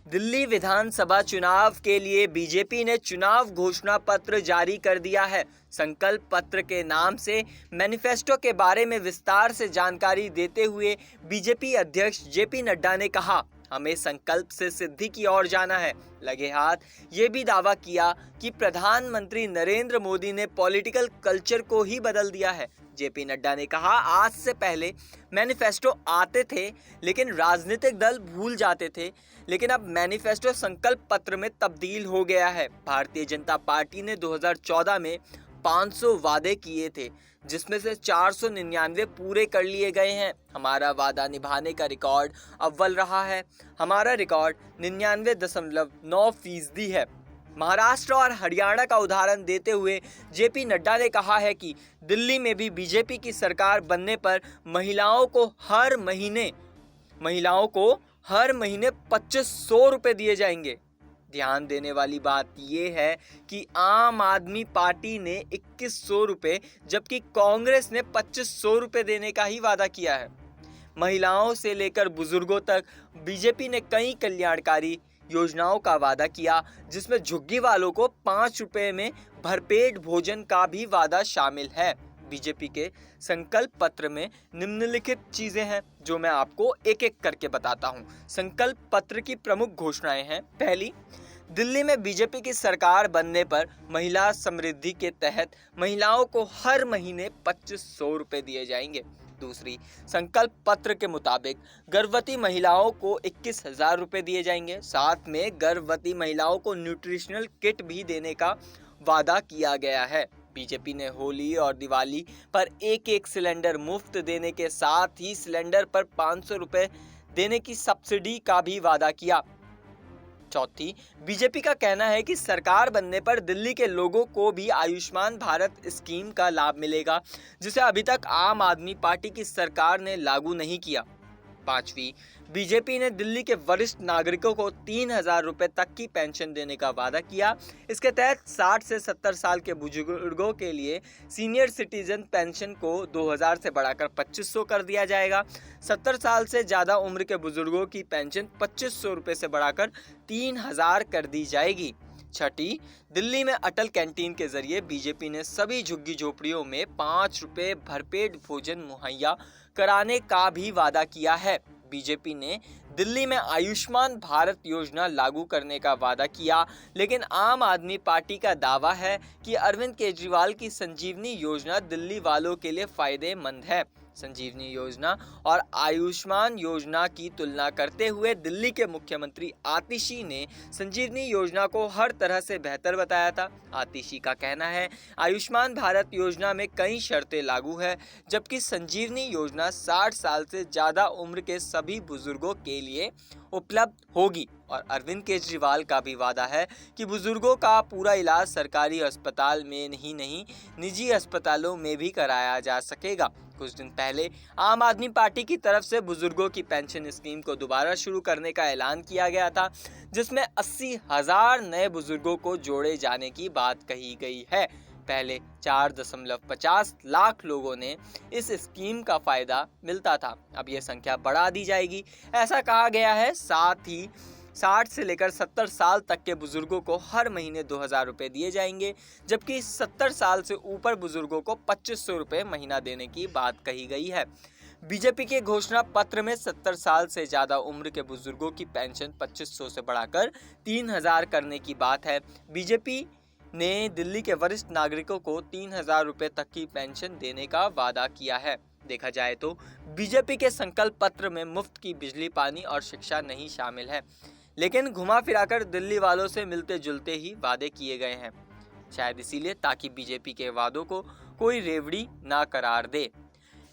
दिल्ली विधानसभा चुनाव के लिए बीजेपी ने चुनाव घोषणा पत्र जारी कर दिया है। संकल्प पत्र के नाम से मैनिफेस्टो के बारे में विस्तार से जानकारी देते हुए बीजेपी अध्यक्ष जेपी नड्डा ने कहा, हमें संकल्प से सिद्धि की ओर जाना है। लगे हाथ ये भी दावा किया कि प्रधानमंत्री नरेंद्र मोदी ने पॉलिटिकल कल्चर को ही बदल दिया है। जेपी नड्डा ने कहा, आज से पहले मैनिफेस्टो आते थे लेकिन राजनीतिक दल भूल जाते थे, लेकिन अब मैनिफेस्टो संकल्प पत्र में तब्दील हो गया है। भारतीय जनता पार्टी ने 2014 में 500 वादे किए थे, जिसमें से 499 पूरे कर लिए गए हैं। हमारा वादा निभाने का रिकॉर्ड अव्वल रहा है। हमारा रिकॉर्ड 99.9% है। महाराष्ट्र और हरियाणा का उदाहरण देते हुए जेपी नड्डा ने कहा है कि दिल्ली में भी बीजेपी की सरकार बनने पर महिलाओं को हर महीने 2500 रुपए दिए जाएंगे। ध्यान देने वाली बात यह है कि आम आदमी पार्टी ने 2100 रुपए जबकि कांग्रेस ने 2500 रुपए देने का ही वादा किया है। महिलाओं से लेकर बुजुर्गों तक बीजेपी ने कई कल्याणकारी योजनाओं का वादा किया, जिसमें झुग्गी वालों को 5 रुपए में भरपेट भोजन का भी वादा शामिल है। बीजेपी के संकल्प पत्र में निम्नलिखित चीजें हैं जो मैं आपको एक एक करके बताता हूं। संकल्प पत्र की प्रमुख घोषणाएं हैं। पहली, दिल्ली में बीजेपी की सरकार बनने पर महिला समृद्धि के तहत महिलाओं को हर महीने 2500 रुपए दिए जाएंगे। दूसरी, संकल्प पत्र के मुताबिक गर्भवती महिलाओं को 21,000 रुपए दिए जाएंगे। साथ में गर्भवती महिलाओं को न्यूट्रिशनल किट भी देने का वादा किया गया है। बीजेपी ने होली और दिवाली पर एक सिलेंडर मुफ्त देने के साथ ही सिलेंडर पर 500 रुपए देने की सब्सिडी का भी वादा किया। चौथी, बीजेपी का कहना है कि सरकार बनने पर दिल्ली के लोगों को भी आयुष्मान भारत स्कीम का लाभ मिलेगा, जिसे अभी तक आम आदमी पार्टी की सरकार ने लागू नहीं किया। पांचवी, बीजेपी ने दिल्ली के वरिष्ठ नागरिकों को 3,000 रुपए तक की पेंशन देने का वादा किया। इसके तहत 60 से 70 साल के बुजुर्गों के लिए सीनियर सिटीजन पेंशन को 2,000 से बढ़ाकर 2,500 कर दिया जाएगा। 70 साल से ज़्यादा उम्र के बुजुर्गों की पेंशन 2,500 रुपए से बढ़ाकर 3,000 कर दी जाएगी। छठी, दिल्ली में अटल कैंटीन के जरिए बीजेपी ने सभी झुग्गी झोपड़ियों में 5 रुपए भरपेट भोजन मुहैया कराने का भी वादा किया है। बीजेपी ने दिल्ली में आयुष्मान भारत योजना लागू करने का वादा किया, लेकिन आम आदमी पार्टी का दावा है कि अरविंद केजरीवाल की संजीवनी योजना दिल्ली वालों के लिए फायदेमंद है। संजीवनी योजना और आयुष्मान योजना की तुलना करते हुए दिल्ली के मुख्यमंत्री आतिशी ने संजीवनी योजना को हर तरह से बेहतर बताया था। आतिशी का कहना है, आयुष्मान भारत योजना में कई शर्तें लागू है, जबकि संजीवनी योजना 60 साल से ज़्यादा उम्र के सभी बुजुर्गों के लिए उपलब्ध होगी। और अरविंद केजरीवाल का भी वादा है कि बुजुर्गों का पूरा इलाज सरकारी अस्पताल में ही नहीं, निजी अस्पतालों में भी कराया जा सकेगा। कुछ दिन पहले आम आदमी पार्टी की तरफ से बुजुर्गों की पेंशन स्कीम को दोबारा शुरू करने का ऐलान किया गया था, जिसमें 80,000 नए बुजुर्गों को जोड़े जाने की बात कही गई है। पहले 4.50 लाख लोगों ने इस स्कीम का फायदा मिलता था, अब यह संख्या बढ़ा दी जाएगी, ऐसा कहा गया है। साथ ही 60 से लेकर 70 साल तक के बुजुर्गों को हर महीने 2,000 रुपए दिए जाएंगे, जबकि 70 साल से ऊपर बुजुर्गों को 2,500 रुपए महीना देने की बात कही गई है। बीजेपी के घोषणा पत्र में 70 साल से ज़्यादा उम्र के बुजुर्गों की पेंशन 2,500 से बढ़ाकर 3,000 करने की बात है। बीजेपी ने दिल्ली के वरिष्ठ नागरिकों को 3,000 रुपए तक की पेंशन देने का वादा किया है। देखा जाए तो बीजेपी के संकल्प पत्र में मुफ्त की बिजली, पानी और शिक्षा नहीं शामिल है, लेकिन घुमा फिराकर दिल्ली वालों से मिलते जुलते ही वादे किए गए हैं, शायद इसीलिए ताकि बीजेपी के वादों को कोई रेवड़ी ना करार दे।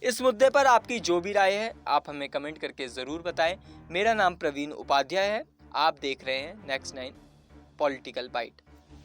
इस मुद्दे पर आपकी जो भी राय है आप हमें कमेंट करके ज़रूर बताएं। मेरा नाम प्रवीण उपाध्याय है, आप देख रहे हैं नेक्स्ट 9 पॉलिटिकल बाइट।